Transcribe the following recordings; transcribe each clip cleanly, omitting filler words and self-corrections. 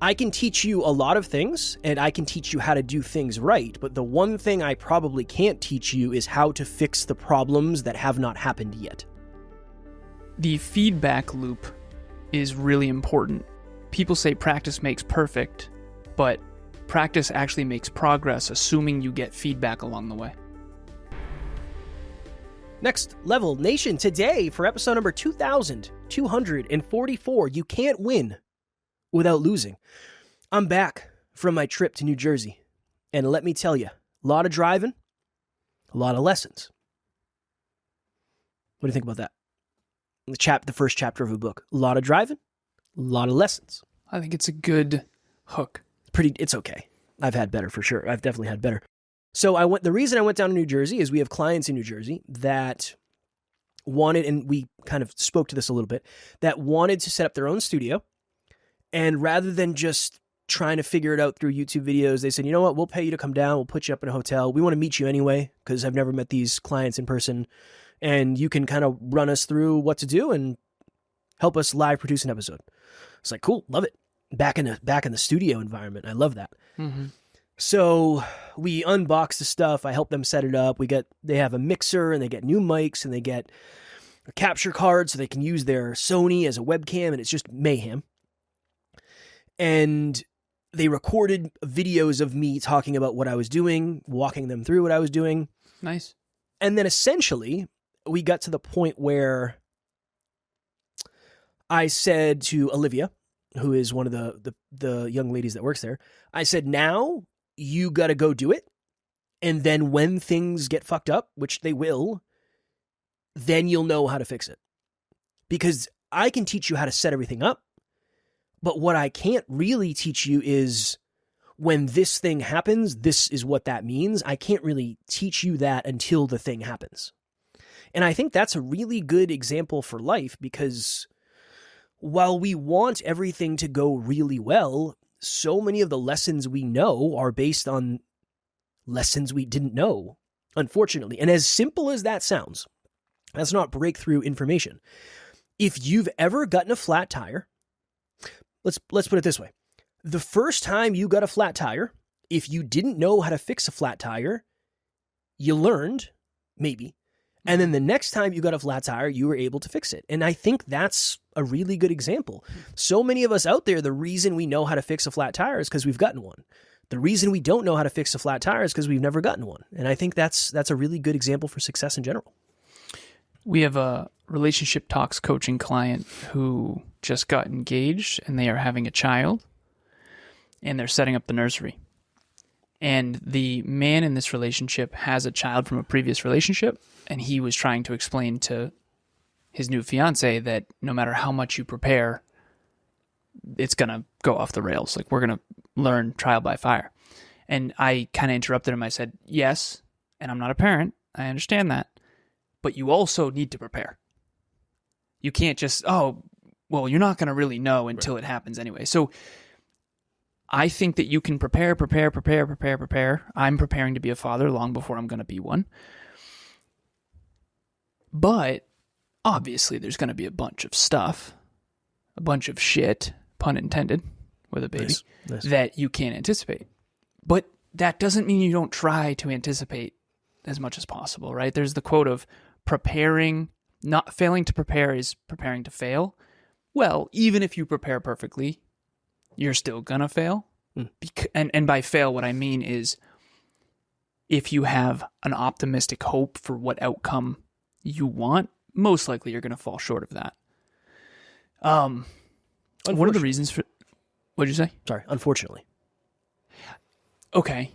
I can teach you a lot of things, and I can teach you how to do things right, but the one thing I probably can't teach you is how to fix the problems that have not happened yet. The feedback loop is really important. People say practice makes perfect, but practice actually makes progress, assuming you get feedback along the way. Next Level Nation, today for episode number 2244, you can't win without losing. I'm back from my trip to New Jersey, and let me tell you, a lot of driving, a lot of lessons. What do you think about that? The first chapter of a book. A lot of driving, a lot of lessons. I think it's a good hook. It's okay. I've had better for sure. I've definitely had better. So the reason I went down to New Jersey is we have clients in New Jersey that wanted, and we kind of spoke to this a little bit, that wanted to set up their own studio. And rather than just trying to figure it out through YouTube videos, they said, you know what, we'll pay you to come down. We'll put you up in a hotel. We want to meet you anyway, because I've never met these clients in person. And you can kind of run us through what to do and help us live produce an episode. It's like, cool, love it. Back in the studio environment. I love that. Mm-hmm. So we unbox the stuff. I help them set it up. They have a mixer, and they get new mics, and they get a capture card so they can use their Sony as a webcam, and it's just mayhem. And they recorded videos of me talking about what I was doing, walking them through what I was doing. Nice. And then essentially we got to the point where I said to Olivia, who is one of the young ladies that works there, I said, now you got to go do it. And then when things get fucked up, which they will, then you'll know how to fix it. Because I can teach you how to set everything up. But what I can't really teach you is when this thing happens, this is what that means. I can't really teach you that until the thing happens. And I think that's a really good example for life, because while we want everything to go really well, so many of the lessons we know are based on lessons we didn't know, unfortunately. And as simple as that sounds, that's not breakthrough information. If you've ever gotten a flat tire, let's put it this way. The first time you got a flat tire, if you didn't know how to fix a flat tire, you learned, maybe. And then the next time you got a flat tire, you were able to fix it. And I think that's a really good example. So many of us out there, the reason we know how to fix a flat tire is because we've gotten one. The reason we don't know how to fix a flat tire is because we've never gotten one. And I think that's a really good example for success in general. We have a relationship talks coaching client who just got engaged, and they are having a child, and they're setting up the nursery. And the man in this relationship has a child from a previous relationship, and he was trying to explain to his new fiance that no matter how much you prepare, it's going to go off the rails. Like, we're going to learn trial by fire. And I kind of interrupted him. I said, yes, and I'm not a parent. I understand that. But you also need to prepare. You can't just, you're not going to really know until it happens anyway. So I think that you can prepare. I'm preparing to be a father long before I'm going to be one. But obviously there's going to be a bunch of stuff, a bunch of shit, pun intended, with a baby, nice. That you can't anticipate. But that doesn't mean you don't try to anticipate as much as possible, right? There's the quote of not failing to prepare is preparing to fail. Well, even if you prepare perfectly, you're still gonna fail. And by fail, what I mean is if you have an optimistic hope for what outcome you want, most likely you're gonna fall short of that. One of the reasons for... What'd you say? Sorry, unfortunately. Okay.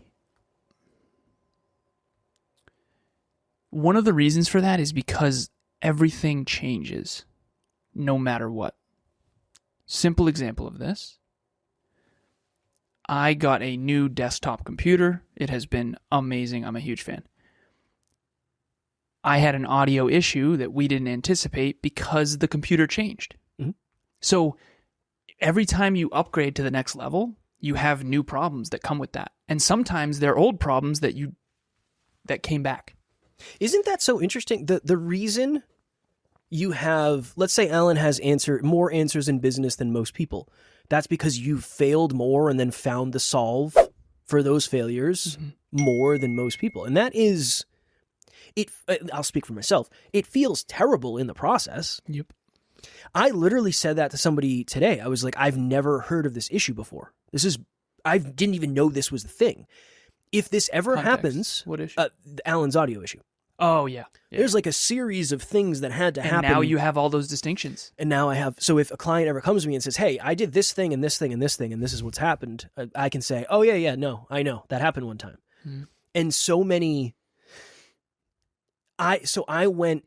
One of the reasons for that is because everything changes no matter what. Simple example of this. I got a new desktop computer. It has been amazing. I'm a huge fan. I had an audio issue that we didn't anticipate because the computer changed. Mm-hmm. So every time you upgrade to the next level, you have new problems that come with that. And sometimes they're old problems that came back. Isn't that so interesting? The reason you have, let's say Alan has more answers in business than most people. That's because you failed more and then found the solve for those failures more than most people. And that is, I'll speak for myself. It feels terrible in the process. Yep. I literally said that to somebody today. I was like, I've never heard of this issue before. I didn't even know this was the thing. If this ever happens, what issue? Alan's audio issue. Oh, yeah. There's like a series of things that had to happen. And now you have all those distinctions. And now I have, so if a client ever comes to me and says, hey, I did this thing and this thing and this thing, and this is what's happened, I can say, oh, yeah, no, I know. That happened one time. And so many, I went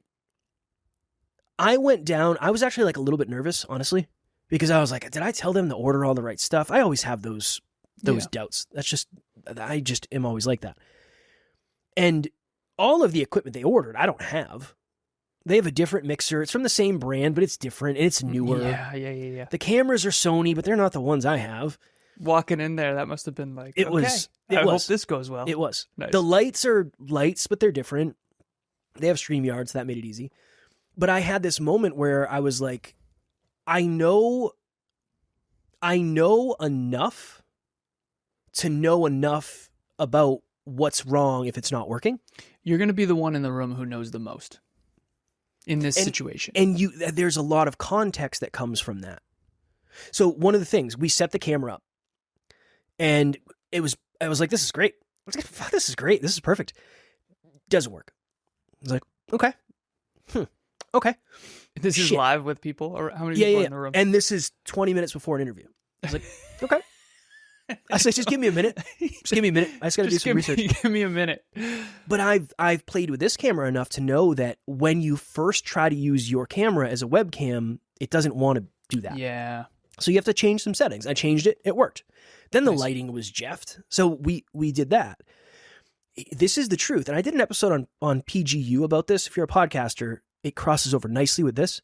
down, I was actually like a little bit nervous, honestly, because I was like, did I tell them to order all the right stuff? I always have those doubts. I just am always like that. And all of the equipment they ordered, I don't have. They have a different mixer. It's from the same brand, but it's different and it's newer. Yeah. The cameras are Sony, but they're not the ones I have. Walking in there, that must have been like, I hope this goes well. It was. Nice. The lights are lights, but they're different. They have StreamYard, so that made it easy. But I had this moment where I was like, I know enough to know enough about what's wrong if it's not working. You're going to be the one in the room who knows the most in this situation. And there's a lot of context that comes from that. So one of the things, we set the camera up and I was like, this is great. I was like, fuck, this is great. This is perfect. Doesn't work. I was like, okay. Okay. This is live with people? Or how many people are in the room? And this is 20 minutes before an interview. I was like, okay. I said, just give me a minute. Just give me a minute. I just got to do some research. Give me a minute. But I've played with this camera enough to know that when you first try to use your camera as a webcam, it doesn't want to do that. Yeah. So you have to change some settings. I changed it. It worked. Then the lighting was jeffed. So we did that. This is the truth. And I did an episode on PGU about this. If you're a podcaster, it crosses over nicely with this.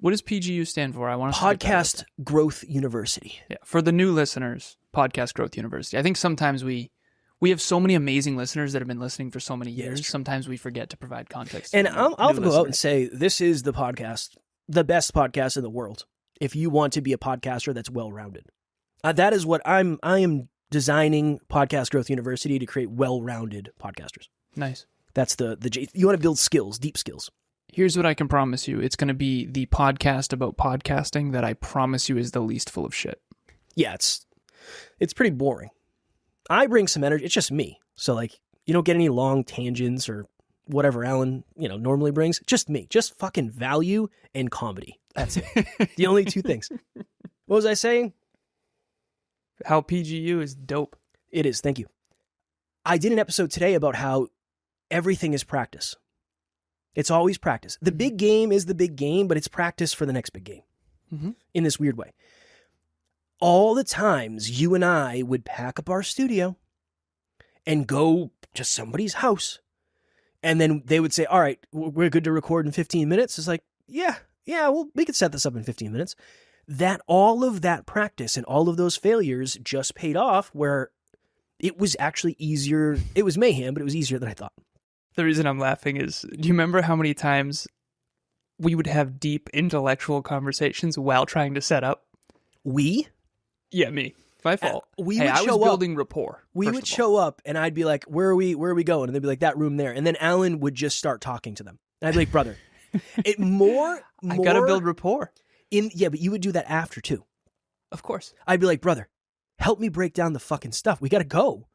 What does PGU stand for? I want to Podcast Growth University. Yeah. For the new listeners, Podcast Growth University. I think sometimes we have so many amazing listeners that have been listening for so many years. Sometimes we forget to provide context. And I'll go out and say, this is the podcast, the best podcast in the world. If you want to be a podcaster that's well-rounded. That is what I am designing Podcast Growth University to create well-rounded podcasters. Nice. That's you want to build skills, deep skills. Here's what I can promise you. It's going to be the podcast about podcasting that I promise you is the least full of shit. Yeah, it's pretty boring. I bring some energy. It's just me. So like, you don't get any long tangents or whatever Alan, normally brings. Just me. Just fucking value and comedy. That's it. The only two things. What was I saying? How PGU is dope. It is. Thank you. I did an episode today about how everything is practice. It's always practice. The big game is the big game, but it's practice for the next big game in this weird way. All the times you and I would pack up our studio and go to somebody's house. And then they would say, all right, we're good to record in 15 minutes. It's like, yeah, well, we could set this up in 15 minutes. All of that practice and all of those failures just paid off where it was actually easier. It was mayhem, but it was easier than I thought. The reason I'm laughing is, do you remember how many times we would have deep intellectual conversations while trying to set up? We? Yeah, me. My fault. I was building rapport. We would show up and I'd be like, where are we going? And they'd be like, that room there. And then Alan would just start talking to them. And I'd be like, brother, I got to build rapport. But you would do that after too. Of course. I'd be like, brother, help me break down the fucking stuff. We got to go.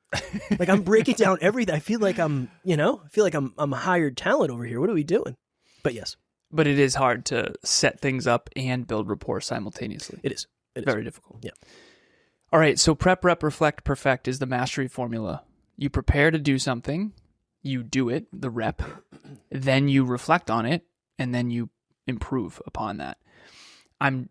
Like I'm breaking down everything. I feel like I'm a hired talent over here. What are we doing? But yes. But it is hard to set things up and build rapport simultaneously. It is. Very difficult. Yeah. All right. So prep, rep, reflect, perfect is the mastery formula. You prepare to do something, you do it, the rep, then you reflect on it, and then you improve upon that. I'm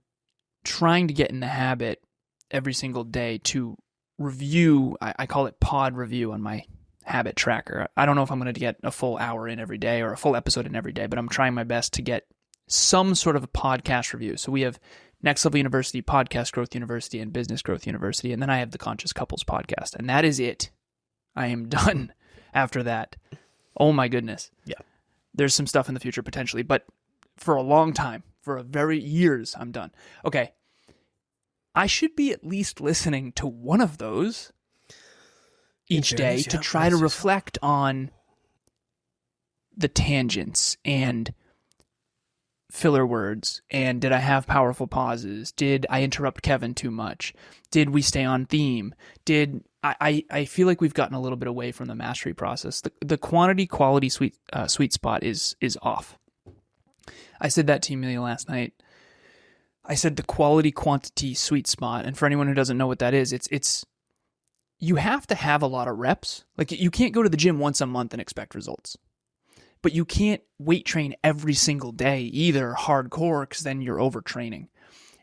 trying to get in the habit every single day to review. I call it pod review on my habit tracker. I don't know if I'm going to get a full hour in every day or a full episode in every day, but I'm trying my best to get some sort of a podcast review. So we have Next Level University, Podcast Growth University, and Business Growth University. And then I have the Conscious Couples podcast. And that is it. I am done after that. Oh my goodness. Yeah. There's some stuff in the future potentially, but for a long time, for a very years, I'm done. Okay. I should be at least listening to one of those each day to try to reflect on the tangents and filler words, and did I have powerful pauses? Did I interrupt Kevin too much? Did we stay on theme? I feel like we've gotten a little bit away from the mastery process. The quality sweet spot is off. I said that to Emilia last night. I said the quantity sweet spot, and for anyone who doesn't know what that is, it's you have to have a lot of reps. Like, you can't go to the gym once a month and expect results. But you can't weight train every single day either hardcore, because then you're overtraining.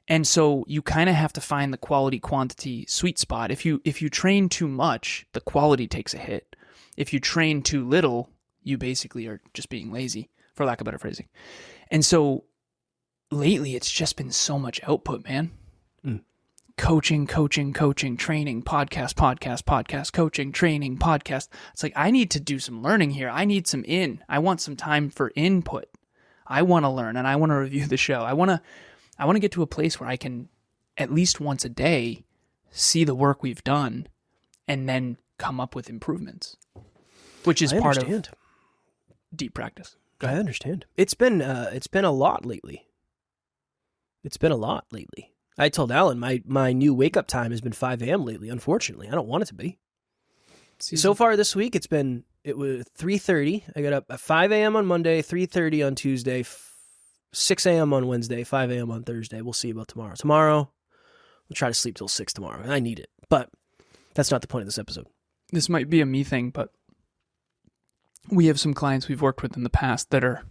And so you kind of have to find the quantity sweet spot. If you train too much, the quality takes a hit. If you train too little, you basically are just being lazy, for lack of better phrasing. And so lately it's just been so much output, man. Coaching, training, podcast, coaching, training, podcast. It's like, I need to do some learning here. I need some I want some time for input. I want to learn, and I want to review the show. I want to get to a place where I can, at least once a day, see the work we've done and then come up with improvements, which is part of deep practice. I understand. It's been a lot lately. I told Alan my new wake up time has been 5 a.m. lately. Unfortunately, I don't want it to be. So far this week, it was 3:30. I got up at 5 a.m. on Monday, 3:30 on Tuesday, 6 a.m. on Wednesday, 5 a.m. on Thursday. We'll see about tomorrow. Tomorrow, we'll try to sleep till 6 tomorrow. I need it, but that's not the point of this episode. This might be a me thing, but we have some clients we've worked with in the past that are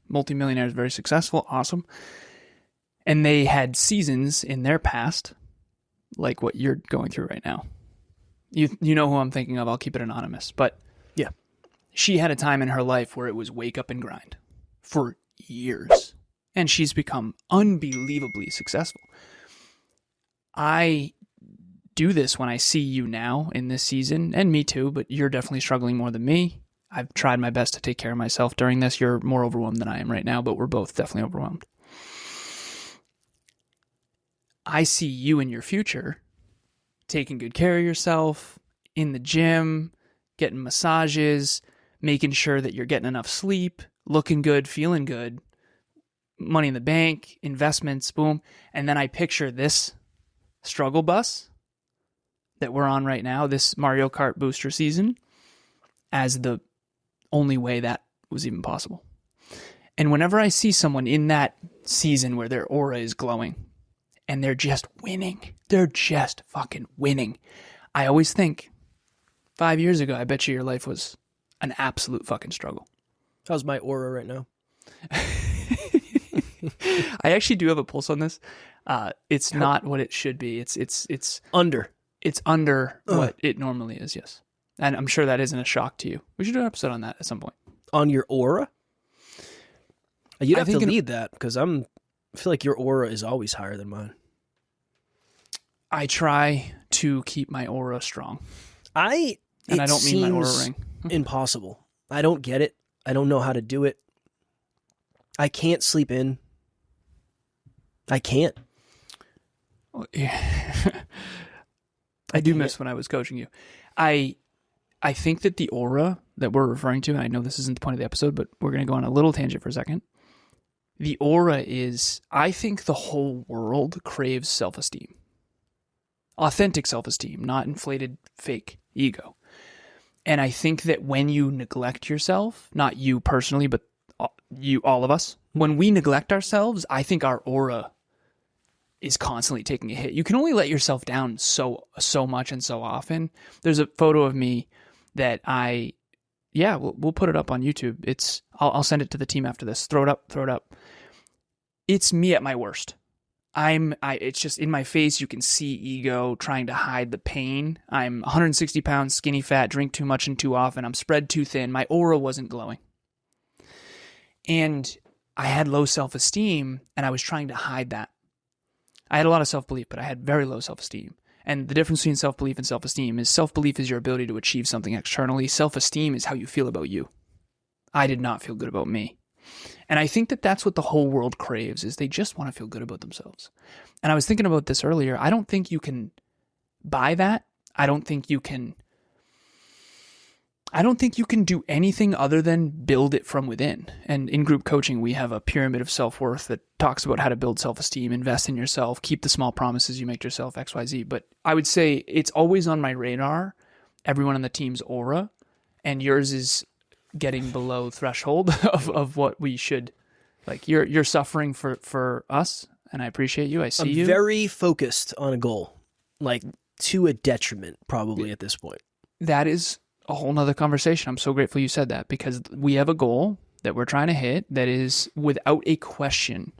multimillionaires, very successful, awesome. And they had seasons in their past, like what you're going through right now. You know who I'm thinking of. I'll keep it anonymous. But yeah, she had a time in her life where it was wake up and grind for years. And she's become unbelievably successful. I do this when I see you now in this season, and me too, but you're definitely struggling more than me. I've tried my best to take care of myself during this. You're more overwhelmed than I am right now, but we're both definitely overwhelmed. I see you in your future taking good care of yourself, in the gym, getting massages, making sure that you're getting enough sleep, looking good, feeling good, money in the bank, investments, boom. And then I picture this struggle bus that we're on right now, this Mario Kart booster season, as the only way that was even possible. And whenever I see someone in that season where their aura is glowing, and they're just winning. They're just fucking winning. I always think, 5 years ago, I bet you your life was an absolute fucking struggle. How's my aura right now? I actually do have a pulse on this. It's not what it should be. It's under. It's under what it normally is, yes. And I'm sure that isn't a shock to you. We should do an episode on that at some point. On your aura? You'd have to lead that, because I feel like your aura is always higher than mine. I try to keep my aura strong. I don't mean my aura ring. Impossible. I don't get it. I don't know how to do it. I can't sleep in. I can't. Well, yeah. I do miss when I was coaching you. I think that the aura that we're referring to, and I know this isn't the point of the episode, but we're going to go on a little tangent for a second. The aura is, I think the whole world craves self-esteem. Authentic self-esteem, not inflated fake ego. And I think that when you neglect yourself, not you personally, but you, all of us, when we neglect ourselves, I think our aura is constantly taking a hit. You can only let yourself down so much and so often. There's a photo of me that we'll put it up on YouTube. I'll send it to the team after this. Throw it up. It's me at my worst. It's just in my face. You can see ego trying to hide the pain. I'm 160 pounds, skinny fat, drink too much and too often. I'm spread too thin. My aura wasn't glowing. And I had low self-esteem, and I was trying to hide that. I had a lot of self-belief, but I had very low self-esteem. And the difference between self-belief and self-esteem is self-belief is your ability to achieve something externally. Self-esteem is how you feel about you. I did not feel good about me. And I think that that's what the whole world craves, is they just want to feel good about themselves. And I was thinking about this earlier. I don't think you can buy that. I don't think you can do anything other than build it from within. And in group coaching, we have a pyramid of self-worth that talks about how to build self-esteem, invest in yourself, keep the small promises you make to yourself, XYZ. But I would say it's always on my radar, everyone on the team's aura, and yours is getting below threshold of what we should, like, you're suffering for us, and I appreciate you. I see you. I'm very focused on a goal, like to a detriment probably at this point. That is a whole nother conversation. I'm so grateful you said that, because we have a goal that we're trying to hit that is without a question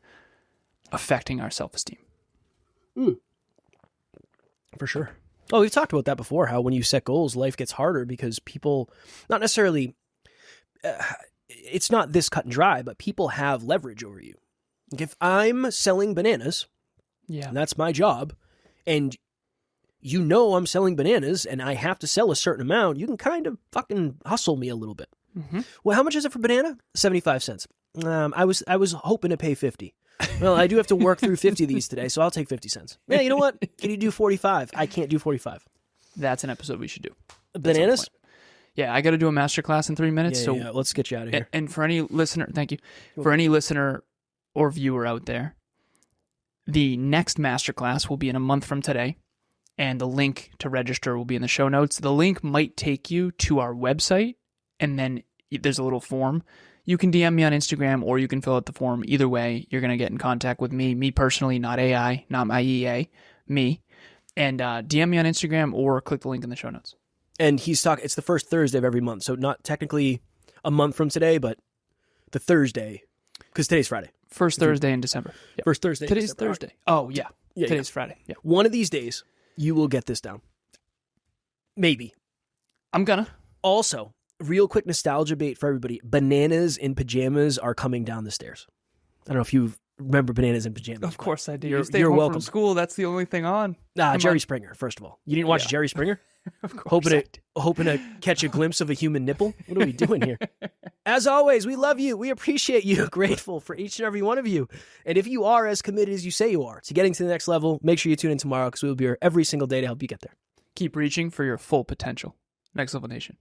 affecting our self-esteem. For sure. Oh, we've talked about that before, how when you set goals, life gets harder because people, not necessarily, it's not this cut and dry, but people have leverage over you. Like if I'm selling bananas, and that's my job, and you know I'm selling bananas and I have to sell a certain amount, you can kind of fucking hustle me a little bit. Mm-hmm. Well, how much is it for banana? 75 cents. I was hoping to pay 50. Well, I do have to work through 50 of these today, so I'll take 50 cents. Yeah, you know what? Can you do 45? I can't do 45. That's an episode we should do. Bananas? Yeah, I got to do a masterclass in 3 minutes. Yeah, let's get you out of here. And for any listener, thank you. For any listener or viewer out there, the next masterclass will be in a month from today, and the link to register will be in the show notes. The link might take you to our website, and then there's a little form. You can DM me on Instagram, or you can fill out the form. Either way, you're going to get in contact with me personally, not AI, not my EA, me. And DM me on Instagram or click the link in the show notes. And he's talking, it's the first Thursday of every month. So not technically a month from today, but the Thursday, because today's Friday. First Thursday in December. Yep. First Thursday. Today's Thursday. Oh, yeah. Today's Friday. Yeah. One of these days, you will get this down. Maybe. I'm gonna. Also, real quick nostalgia bait for everybody. Bananas in pajamas are coming down the stairs. I don't know if you remember Bananas in Pajamas. Of course I do. You're welcome. From school, that's the only thing on. Jerry Springer, first of all. You didn't watch Jerry Springer? Of course. Hoping to catch a glimpse of a human nipple? What are we doing here? As always, we love you. We appreciate you. Grateful for each and every one of you. And if you are as committed as you say you are to getting to the next level, make sure you tune in tomorrow, because we will be here every single day to help you get there. Keep reaching for your full potential. Next Level Nation.